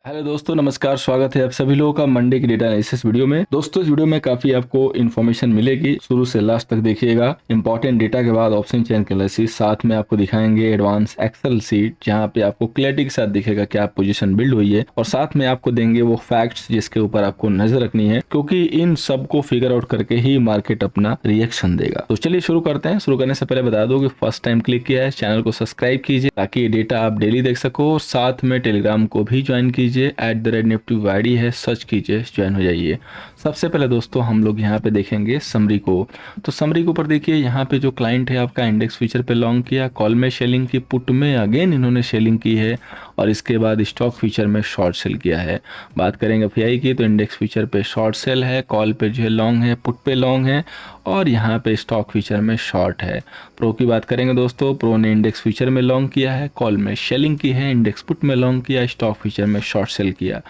Hello दोस्तों, नमस्कार। स्वागत है आप सभी लोगों का मंडे की डेटा एनालिसिस वीडियो में। दोस्तों, इस वीडियो में काफी आपको इन्फॉर्मेशन मिलेगी, शुरू से लास्ट तक देखिएगा। इंपॉर्टेंट डेटा के बाद ऑप्शन चेन एनालिसिस, साथ में आपको दिखाएंगे एडवांस एक्सेल सीट जहां पे आपको क्लैरिटी के साथ दिखेगा कि आप पोजीशन बिल्ड हुई है, और साथ में आपको देंगे वो फैक्ट्स जिसके ऊपर आपको नजर रखनी है, क्योंकि इन सब को फिगर आउट करके ही मार्केट अपना रिएक्शन देगा। तो चलिए शुरू करते हैं। शुरू करने से पहले बता दो कि फर्स्ट टाइम क्लिक किया है चैनल को सब्सक्राइब कीजिए ताकि ये डेटा आप डेली देख सको, और साथ में टेलीग्राम को भी ज्वाइन कीजिए। @Nifty वाईडी है, सर्च कीजिए, ज्वाइन हो जाइए। सबसे पहले दोस्तों हम लोग यहाँ पे देखेंगे समरी को। तो समरी के ऊपर देखिए, यहाँ पे जो क्लाइंट है आपका इंडेक्स फ्यूचर पे लॉन्ग किया, कॉल में सेलिंग की, पुट में अगेन इन्होंने सेलिंग की है, और इसके बाद स्टॉक फ्यूचर में शॉर्ट सेल किया है। बात करेंगे एफआई की, तो इंडेक्स फ्यूचर पे शॉर्ट सेल है, कॉल पे जो है लॉन्ग है, पुट पे लॉन्ग है, और यहाँ पे स्टॉक फ्यूचर में शॉर्ट है। प्रो की बात करेंगे दोस्तों, प्रो ने इंडेक्स फ्यूचर में लॉन्ग किया है, कॉल में सेलिंग की है, इंडेक्स पुट में लॉन्ग किया, स्टॉक फ्यूचर में शॉर्ट सेल किया।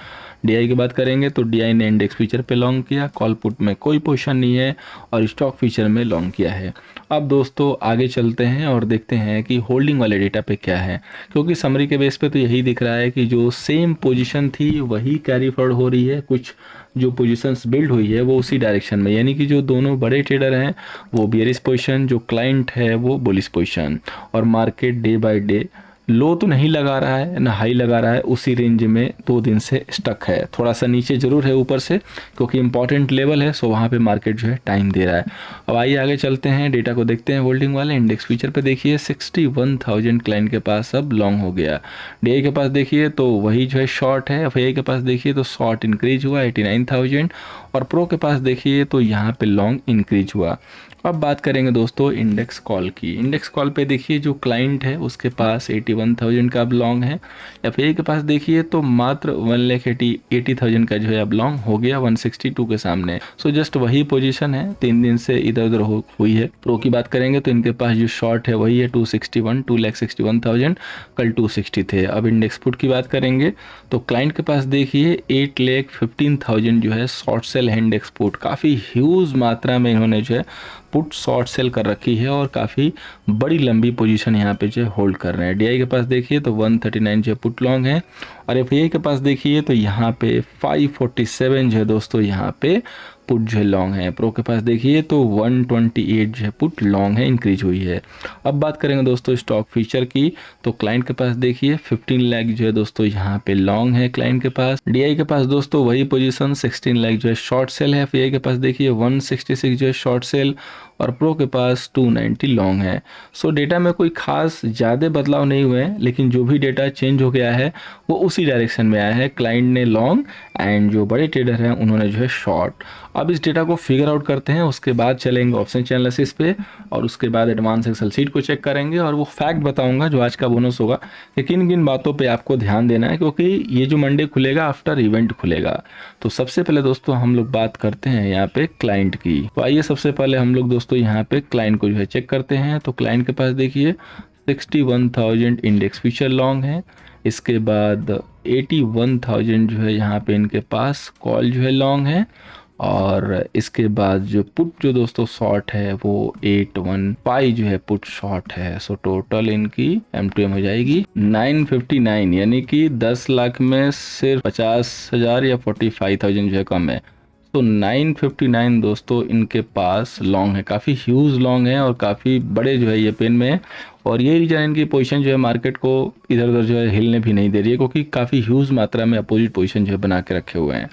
डीआई की बात करेंगे तो डीआई ने इंडेक्स फ्यूचर पे लॉन्ग किया, कॉल पुट में कोई पोजीशन नहीं है, और स्टॉक फ्यूचर में लॉन्ग किया है। अब दोस्तों आगे चलते हैं और देखते हैं कि होल्डिंग वाले डेटा पे क्या है, क्योंकि समरी के बेस पे तो यही दिख रहा है कि जो सेम पोजीशन थी वही कैरी फॉरवर्ड हो रही है, कुछ जो पोजीशंस बिल्ड हुई है वो उसी डायरेक्शन में, यानी कि जो दोनों बड़े ट्रेडर हैं वो बियरिश पोजीशन, जो क्लाइंट है वो बुलिश पोजीशन, और मार्केट डे बाय डे लो तो नहीं लगा रहा है ना हाई लगा रहा है, उसी रेंज में 2 दिन से स्टक है। थोड़ा सा नीचे जरूर है ऊपर से, क्योंकि इंपॉर्टेंट लेवल है, सो वहाँ पे मार्केट जो है टाइम दे रहा है। अब आइए आगे चलते हैं, डेटा को देखते हैं। होल्डिंग वाले इंडेक्स फ्यूचर पे देखिए 61,000 क्लाइंट के पास अब लॉन्ग हो गया। डीआई के पास देखिए तो वही जो है शॉर्ट है। एफआई के पास देखिए तो शॉर्ट इंक्रीज हुआ 89,000, और प्रो के पास देखिए तो यहाँ पे लॉन्ग इंक्रीज हुआ। अब बात करेंगे दोस्तों इंडेक्स कॉल की। इंडेक्स कॉल पे देखिए जो क्लाइंट है उसके पास 81,000 का अब लॉन्ग है। एफआई के पास देखिए तो मात्र 1,80,000 का जो है अब लॉन्ग हो गया 162 के सामने। सो जस्ट वही पोजीशन है, 3 दिन से इधर उधर हुई है। प्रो की बात करेंगे तो इनके पास जो शॉर्ट है वही है 261,000, कल 260 थे। अब इंडेक्स पुट की बात करेंगे तो क्लाइंट के पास देखिए 8,15,000 जो है शॉर्ट सेल है इंडेक्स पुट। काफ़ी ह्यूज मात्रा में इन्होंने जो है पुट शॉर्ट सेल कर रखी है, और काफ़ी बड़ी लंबी पोजीशन यहाँ पे जो होल्ड कर रहे हैं। डीआई के पास देखिए तो 139 जो पुट लॉन्ग है, और एफआई के पास देखिए तो यहाँ पे 547 जो है दोस्तों यहाँ पे पुट जो है लॉन्ग है। प्रो के पास देखिए तो 128 जो है पुट लॉन्ग है, इंक्रीज हुई है। अब बात करेंगे दोस्तों स्टॉक फीचर की, तो क्लाइंट के पास देखिए 15 लाख जो है दोस्तों यहाँ पे लॉन्ग है क्लाइंट के पास। डीआई के पास दोस्तों वही पोजीशन 16 लाख जो है शॉर्ट सेल है। एफआई के पास देखिए 166 जो है शॉर्ट सेल, और प्रो के पास 290 लॉन्ग है। सो डेटा में कोई खास ज़्यादा बदलाव नहीं हुए हैं, लेकिन जो भी डेटा चेंज हो गया है वो उसी डायरेक्शन में आया है। क्लाइंट ने लॉन्ग, एंड जो बड़े ट्रेडर हैं उन्होंने जो है शॉर्ट। अब इस डेटा को फिगर आउट करते हैं, उसके बाद चलेंगे ऑप्शन चेन एनालिसिस पे, और उसके बाद एडवांस एक्सेल सीट को चेक करेंगे, और वो फैक्ट बताऊंगा जो आज का बोनस होगा कि किन किन बातों पे आपको ध्यान देना है, क्योंकि ये जो मंडे खुलेगा आफ्टर इवेंट खुलेगा। तो सबसे पहले दोस्तों हम लोग बात करते हैं यहाँ पे क्लाइंट की। तो आइए सबसे पहले हम लोग दोस्तों यहाँ पे क्लाइंट को जो है चेक करते हैं। तो क्लाइंट के पास देखिए 61,000 इंडेक्स फ्यूचर लॉन्ग है, इसके बाद 81,000 जो है यहाँ पे इनके पास कॉल जो है लॉन्ग है, और इसके बाद जो पुट जो दोस्तों शॉर्ट है वो 815 जो है पुट शॉर्ट है। सो टोटल इनकी M2M हो जाएगी 959, यानी कि 10 लाख में सिर्फ 50,000 या 45,000 जो है कम है। तो 959 दोस्तों इनके पास लॉन्ग है, काफ़ी ह्यूज लॉन्ग है, और काफ़ी बड़े जो है ये पेन में है, और ये रीजन इनकी पोजीशन जो है मार्केट को इधर उधर जो है हिलने भी नहीं दे रही है, क्योंकि काफ़ी ह्यूज मात्रा में अपोजिट पोजीशन जो है बना के रखे हुए हैं।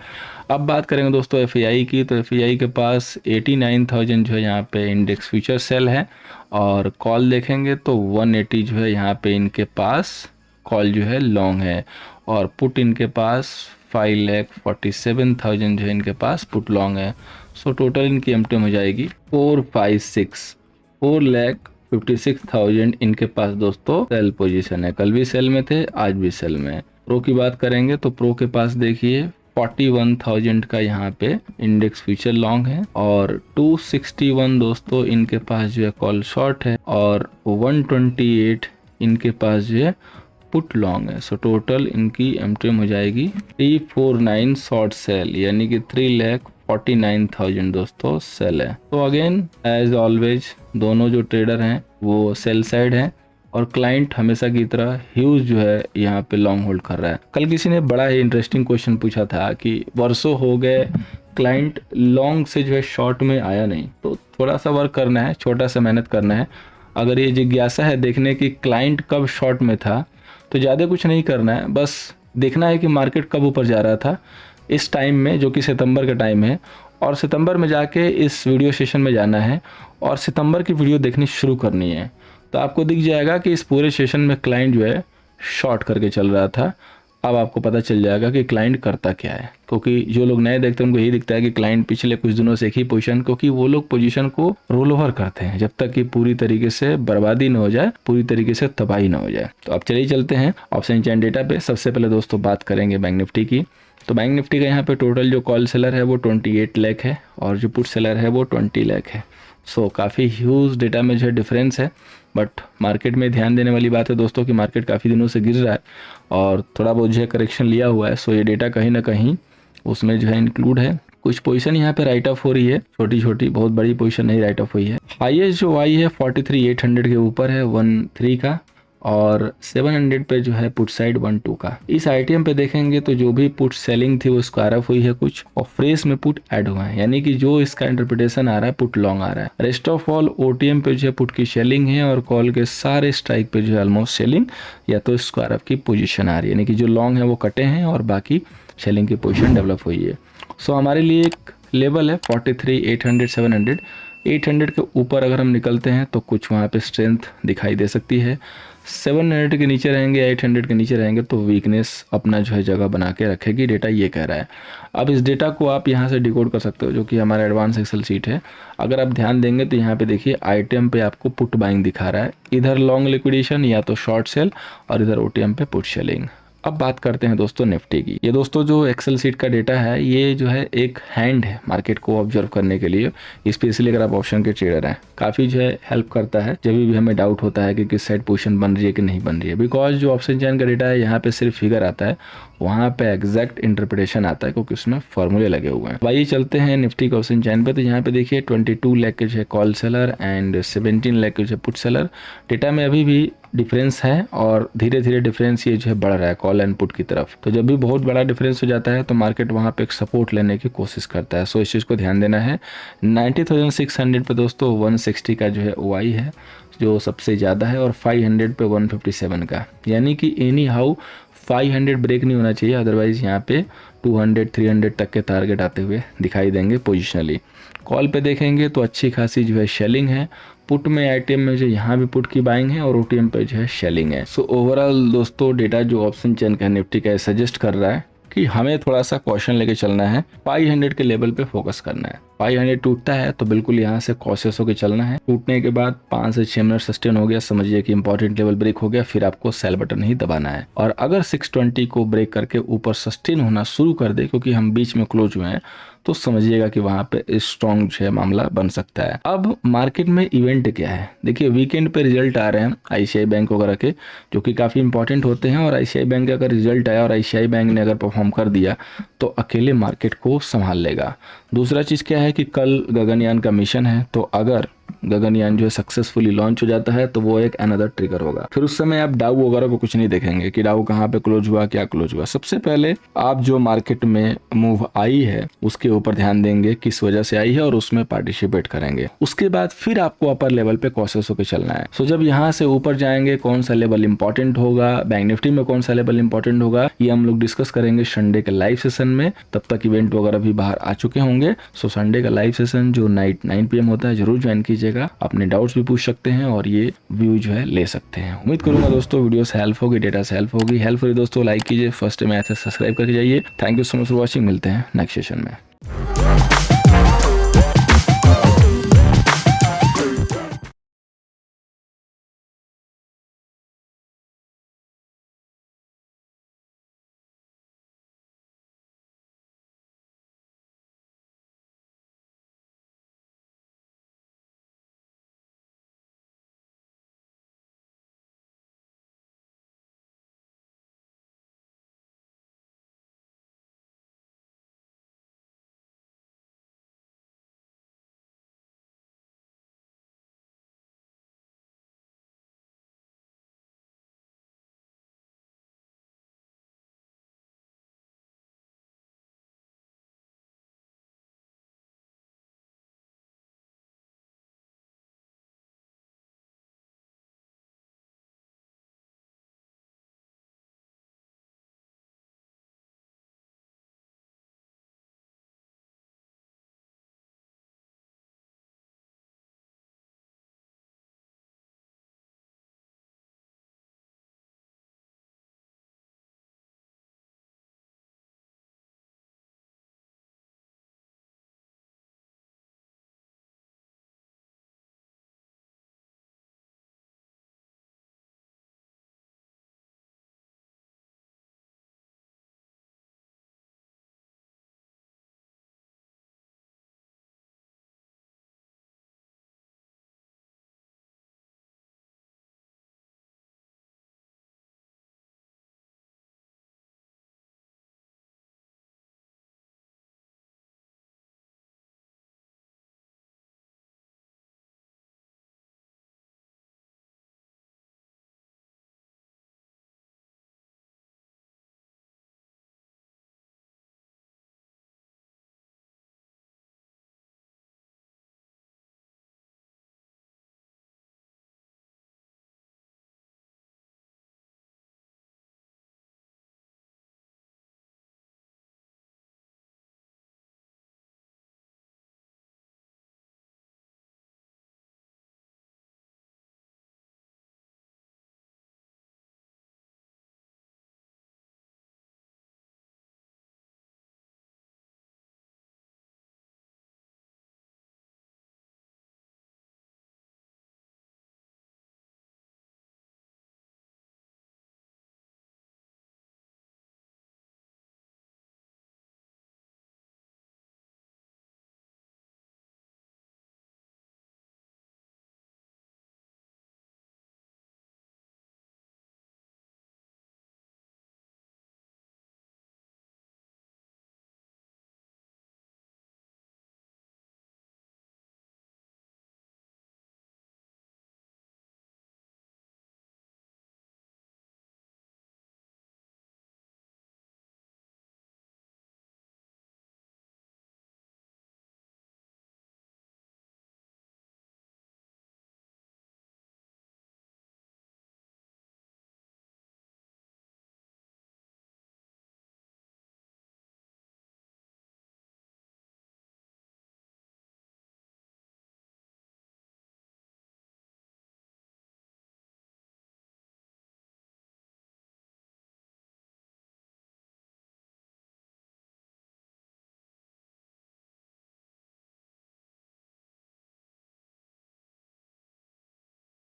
अब बात करेंगे दोस्तों एफआई की, तो एफआई के पास 89,000 जो है यहाँ पे इंडेक्स फ्यूचर सेल है, और कॉल देखेंगे तो 180 जो है यहाँ पे इनके पास कॉल जो है लॉन्ग है, और पुट इनके पास 5,47,000 जो है इनके पास पुट लॉन्ग है। सो टोटल इनकी एमटीएम हो जाएगी 4,56,000 इनके पास दोस्तों सेल पोजीशन है। कल भी सेल में थे, आज भी सेल में। प्रो की बात करेंगे तो प्रो के पास देखिए 41,000 का यहाँ पे इंडेक्स फ्यूचर लॉन्ग है, और 261 दोस्तों इनके पास जो है कॉल शॉर्ट है, और 128 इनके पास जो है पुट लॉन्ग है। सो टोटल इनकी एमटीएम हो जाएगी 349 शॉर्ट सेल, यानी कि 3,49,000 दोस्तों सेल है। तो अगेन एज ऑलवेज दोनों जो ट्रेडर हैं वो सेल साइड हैं, और क्लाइंट हमेशा की तरह ह्यूज जो है यहाँ पे लॉन्ग होल्ड कर रहा है। कल किसी ने बड़ा ही इंटरेस्टिंग क्वेश्चन पूछा था कि वर्षों हो गए क्लाइंट लॉन्ग से जो है शॉर्ट में आया नहीं, तो थोड़ा सा वर्क करना है, छोटा सा मेहनत करना है। अगर ये जिज्ञासा है देखने की क्लाइंट कब शॉर्ट में था, तो ज़्यादा कुछ नहीं करना है, बस देखना है कि मार्केट कब ऊपर जा रहा था इस टाइम में, जो कि सितंबर का टाइम है। और सितंबर में जाके इस वीडियो सेशन में जाना है और सितंबर की वीडियो देखनी शुरू करनी है। तो आपको दिख जाएगा कि इस पूरे सेशन में क्लाइंट जो है शॉर्ट करके चल रहा था। अब आपको पता चल जाएगा कि क्लाइंट करता क्या है, क्योंकि जो लोग नए देखते हैं उनको यही दिखता है कि क्लाइंट पिछले कुछ दिनों से एक ही पोजीशन, क्योंकि वो लोग पोजीशन को रोल ओवर करते हैं जब तक कि पूरी तरीके से बर्बादी न हो जाए, पूरी तरीके से तबाही न हो जाए। तो अब चलिए चलते हैं ऑप्शन चेन डेटा पे। सबसे पहले दोस्तों बात करेंगे बैंक निफ्टी की। तो बैंक निफ्टी का यहाँ पे टोटल जो कॉल सेलर है वो 28 लाख है और जो पुट सेलर है वो 20 लाख है। सो काफ़ी ह्यूज डेटा में जो है डिफरेंस है, बट मार्केट में ध्यान देने वाली बात है दोस्तों कि मार्केट काफ़ी दिनों से गिर रहा है और थोड़ा बहुत जो है करेक्शन लिया हुआ है। सो ये डेटा कहीं ना कहीं उसमें जो है इंक्लूड है। कुछ पोजीशन यहाँ पे राइट ऑफ हो रही है, छोटी छोटी, बहुत बड़ी पोजीशन नहीं राइट ऑफ हुई है। हाईएस्ट जो आई है 43,800 के ऊपर है 1-3 का, और 700 पे जो है पुट साइड 1-2 का। इस आईटीएम पे देखेंगे तो जो भी पुट सेलिंग थी वो स्क्वायर ऑफ हुई है कुछ, और फ्रेश में पुट ऐड हुआ है, यानी कि जो इसका इंटरप्रिटेशन आ रहा है पुट लॉन्ग आ रहा है। रेस्ट ऑफ ऑल ओटीएम पे जो है पुट की सेलिंग है और कॉल के सारे स्ट्राइक पे जो है ऑलमोस्ट सेलिंग या तो स्क्वायर ऑफ की पोजीशन आ रही है, यानी कि जो लॉन्ग है वो कटे हैं और बाकी सेलिंग की पोजीशन डेवलप हुई है। सो हमारे लिए एक लेवल है 43,800 700। 800 के ऊपर अगर हम निकलते हैं तो कुछ वहाँ पे स्ट्रेंथ दिखाई दे सकती है। 700 के नीचे रहेंगे, 800 के नीचे रहेंगे तो वीकनेस अपना जो है जगह बना के रखेगी, डेटा ये कह रहा है। अब इस डेटा को आप यहाँ से डिकोड कर सकते हो, जो कि हमारा एडवांस एक्सेल सीट है। अगर आप ध्यान देंगे तो यहाँ पे देखिए आइटम पे आपको पुट बाइंग दिखा रहा है, इधर लॉन्ग लिक्विडेशन या तो शॉर्ट सेल और इधर ओटीएम पे पुट सेलिंग। अब बात करते हैं दोस्तों निफ्टी की। ये दोस्तों जो एक्सेल सीट का डेटा है ये जो है एक हैंड है मार्केट को ऑब्जर्व करने के लिए, स्पेशली अगर आप ऑप्शन के ट्रेडर हैं, काफ़ी जो है हेल्प करता है जब भी हमें डाउट होता है कि किस साइड पोजीशन बन रही है कि नहीं बन रही है। बिकॉज जो ऑप्शन चैन का डेटा है यहाँ पे सिर्फ फिगर आता है, वहाँ पे एग्जैक्ट इंटरप्रिटेशन आता है क्योंकि उसमें फॉर्मूले लगे हुए हैं। भाई चलते हैं निफ्टी के ऑप्शन चैन पे। तो यहाँ पे देखिए 22 लाख के जो है कॉल सेलर एंड 17 लाख के जो है पुट सेलर। डेटा में अभी भी डिफरेंस है और धीरे धीरे डिफरेंस ये जो है बढ़ रहा है कॉल एंड पुट की तरफ। तो जब भी बहुत बड़ा डिफरेंस हो जाता है तो मार्केट वहाँ पे एक सपोर्ट लेने की कोशिश करता है। सो इस चीज़ को ध्यान देना है। 90,600 पे दोस्तों 160 का जो है ओआई है जो सबसे ज़्यादा है, और 500 पे 157 का, यानी कि एनी हाउ 500 ब्रेक नहीं होना चाहिए, अदरवाइज यहाँ पे 200 300 तक के टारगेट आते हुए दिखाई देंगे पोजिशनली। कॉल पे देखेंगे तो अच्छी खासी जो है शेलिंग है। पुट में आईटीएम में जो यहाँ भी पुट की बाइंग है और ओटीएम पे जो है शेलिंग है। सो ओवरऑल दोस्तों डेटा जो ऑप्शन चेन का निफ्टी का सजेस्ट कर रहा है कि हमें थोड़ा सा कॉशन लेके चलना है, 500 के लेवल पे फोकस करना है। 500 टूटता है तो बिल्कुल यहाँ से कॉशियस होकर चलना है। टूटने के बाद 5 से 6 मिनट सस्टेन हो गया, समझिए कि इंपॉर्टेंट लेवल ब्रेक हो गया, फिर आपको सेल बटन ही दबाना है। और अगर 620 को ब्रेक करके ऊपर सस्टेन होना शुरू कर दे, क्योंकि हम बीच में क्लोज हुए हैं, तो समझिएगा कि वहाँ पे स्ट्रॉन्ग जो है मामला बन सकता है। अब मार्केट में इवेंट क्या है, देखिए वीकेंड पे रिजल्ट आ रहे हैं आईसीआई बैंक वगैरह के, जो कि काफ़ी इंपॉर्टेंट होते हैं। और आईसीआई बैंक का अगर रिजल्ट आया और आईसीआई बैंक ने अगर परफॉर्म कर दिया तो अकेले मार्केट को संभाल लेगा। दूसरा चीज़ क्या है कि कल गगनयान का मिशन है, तो अगर गगनयान जो है सक्सेसफुली लॉन्च हो जाता है तो वो एक अनदर ट्रिगर होगा। फिर उस समय आप डाउ वगैरह को कुछ नहीं देखेंगे कि डाउ कहाँ पे क्लोज हुआ, क्या क्लोज हुआ। सबसे पहले आप जो मार्केट में मूव आई है उसके ऊपर ध्यान देंगे, किस वजह से आई है, और उसमें पार्टिसिपेट करेंगे। उसके बाद फिर आपको अपर लेवल पे कॉशियस होकर चलना है। सो जब यहाँ से ऊपर जाएंगे कौन सा लेवल इंपॉर्टेंट होगा, बैंक निफ्टी में कौन सा लेवल इंपॉर्टेंट होगा, ये हम लोग डिस्कस करेंगे संडे के लाइव सेशन में। तब तक इवेंट वगैरह भी बाहर आ चुके होंगे। सो संडे का लाइव सेशन जो नाइट 9 PM होता है जरूर ज्वाइन कीजिएगा। अपने डाउट्स भी पूछ सकते हैं और ये व्यू जो है ले सकते हैं। उम्मीद करूंगा दोस्तों वीडियो से हेल्प होगी, डेटा से हेल्प होगी। हेल्प हो दोस्तों लाइक कीजिए, फर्स्ट टाइम आए थे सब्सक्राइब करके जाइए। Thank you so much for watching. मिलते हैं नेक्स्ट सेशन में।